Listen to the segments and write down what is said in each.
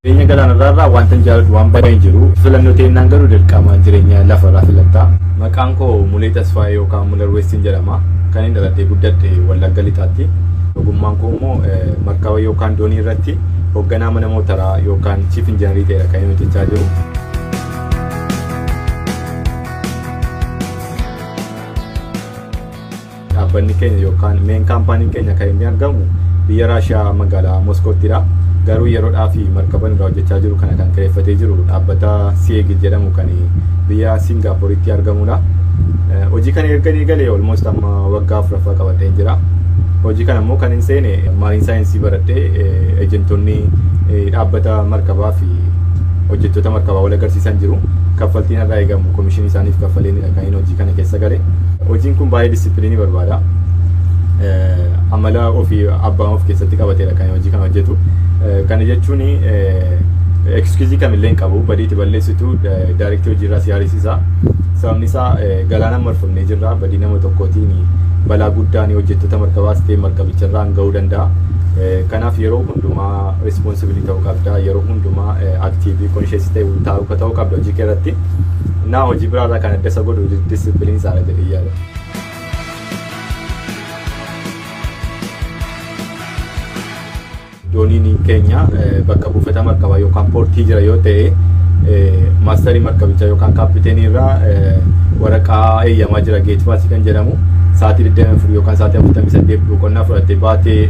Jireenya galaanarraa wanta jaalatu waan baay'ee jiru. Filannoo teennaan garuu dirqama jireenya lafarraa filatta. Maqaan koo Mulee Tasfaayee yookaan Mular Weestiin jedhama. Kan inni dhalatee guddadhe Wallagga Lixaatti. Ogummaan koo immoo markaba yookaan doonii irratti hoogganaa mana mootaraa yookaan chief injiinarii ta'edha kan inni hojjechaa jiru. Dhaabbanni keenya yookaan meen kaampaaniin keenya kan inni argamu biyya Raashiyaa magaalaa Moskoottidha. Garuu yeroodhaa fi markaban irraa hojjechaa jiru kana kan kireeffatee jiru dhaabbata Sieg jedhamu kan biyya Singaappooritti argamudha. Hojii kana erga eegalee almost amma waggaa 4 qabatee jira. Hojii kana immoo kan hin seene maariin saayinsii baradhee ejentoonni dhaabbata markabaa fi hojjettoota markabaa wal agarsiisan jiru. Kaffaltiin irraa eegamu komishinii isaaniif kaffaleenidha kan inni hojii kana keessa gale. Hojiin kun baay'ee disipiliinii barbaada. Amala ofii abbaan of keessatti qabateedha kan hojii kana hojjetu. Kana jechuun excuse kamillee hin qabu badii itti balleessitu daayirektii hojiirraa si yaadisiisa. Sababni isaa galaana marfamnee jirra badii nama tokkootiin balaa guddaan hojjettoota markabaas ta'e markabicharraan ga'uu danda'a. Kanaaf yeroo hundumaa responsibility ta'uu qabda, yeroo hundumaa active conscious ta'uu qabda hojii keerratti. Naa hojii biraarraa kan adda isa godhu disipiliinii isaadha jedhee yaada. Dooniin keenya bakka buufata markabaa yookaan poortii jira yoo ta'e maastarii markabichaa yookaan kaapiteenii irraa waraqaa eeyyamaa jira geetipaasii kan jedhamu sa'aatii 24 yookaan sa'aatii 48 boqonnaa fudhattee baatee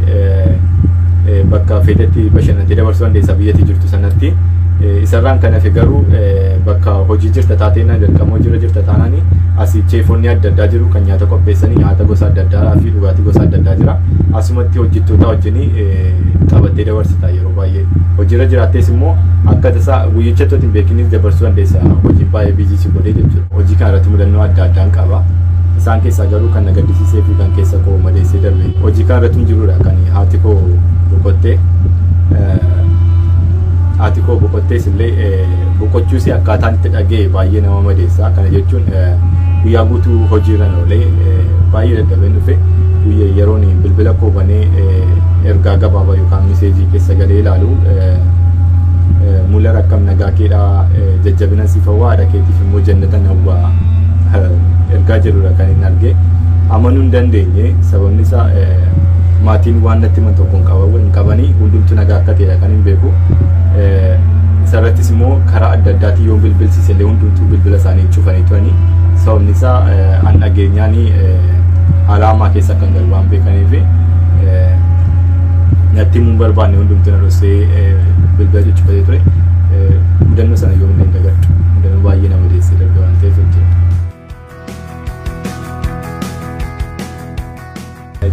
bakka feetetti bashannantee dabarsuu dandeessa biyyatti jirtu sanatti. Isarraan kan hafe garuu bakka hojii jirta taateenna dirqama hojiirra jirta taananii asii cheefonni adda addaa jiru kan nyaata qopheessanii nyaata gosa adda addaa fi dhugaatii gosa adda addaa jira. Asumatti hojjettoota wajjinii qabattee dabarsita yeroo baay'ee. Hojiirra jiraattees immoo akka tasaa guyyicha hin beekiniif dabarsuu dandeessa. Hojiin baay'ee biizii si godhee jechuudha. Hojii kana irratti mudannoo adda addaan qaba. Isaan keessaa garuu kan na gaddisiisee fi kan keessa koo madeessee darbe hojii kana irratti jirudha kan haati koo boqottee. Haati koo boqottees illee boqochuusi akkaataan itti dhagee baay'ee nama madeessa. Kana jechuun guyyaa guutuu hojiirra oolee baay'ee dadhabeen dhufe guyyaa yeroon bilbila koo banee ergaa gabaabaa yookaan miseejii keessa galee ilaalu Mular akkam nagaa keedhaa jajjabina siif hawwaa haadha keetiif immoo jannata hawwaa ergaa jedhudha kan inni arge. Amanuu hin dandeenye sababni isaa maatiin waan natti himan tokko hin qabanii hundumtu nagaa akka ta'edha kan hin beeku. Isarrattis immoo karaa adda addaatiin yoo bilbilsiise illee hundumtuu bilbila isaanii cufanii turanii sababni isaa an dhageenyaanii alaamaa keessa kan galu waan beekaniif natti himuun barbaanne hundumtuu na dhoksee bilbila cufatee ture. Mudannoo sana yoo hin dagadhu mudannoo baay'ee nama deessee darbe waan ta'eef jechuudha.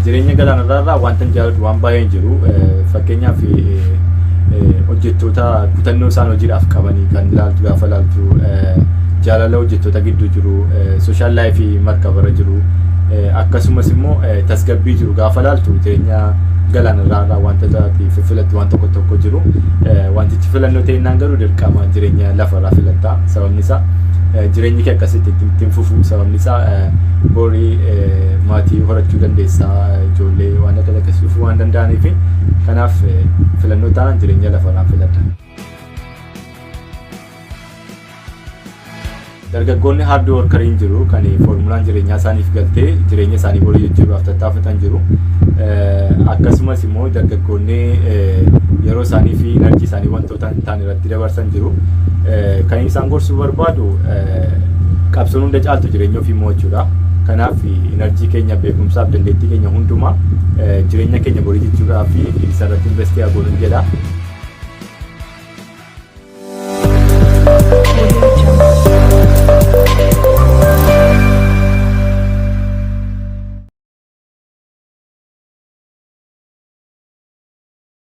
Jireenya galaanarraa wanta jaalatu waan baay'ee jiru. Fakkeenyaaf hojjettoota kutannoo isaan hojiidhaaf qabanii kan ilaaltu gaafa ilaaltu jaalala hojjettoota gidduu jiru, sooshaal laayifii markabarra jiru, akkasumas immoo tasgabbii jiru gaafa ilaaltu jireenya galaanarraa wanta filattu waan tokko jiru. Wantichi filannoo teennaan garuu dirqama jireenya lafarraa filatta. Sababni isaa jireenyi kee akkasitti ittiin fufu. Sababni isaa borii maatii horachuu dandeessa, ijoollee waan akka akkasii fufuu waan danda'aniif kanaaf filannoo taanaan jireenya lafarraa filadha. Dargaggoonni hard workeriin jiru kan formulaan jireenyaa isaaniif galtee jireenya isaanii borii jijjiiruudhaaf tattaafatan jiru. Akkasumas immoo dargaggoonni yeroo isaanii fi enerjii isaanii wantoota hin taane irratti dabarsan jiru. Kan isaan gorsuu barbaadu qabsoon hunda caaltu jireenya ofii mo'achuudha. Kanaaf enerjii keenya beekumsaaf dandeettii keenya hundumaa jireenya keenya borii jijjiiruudhaaf isarratti investii haa goonu jedha.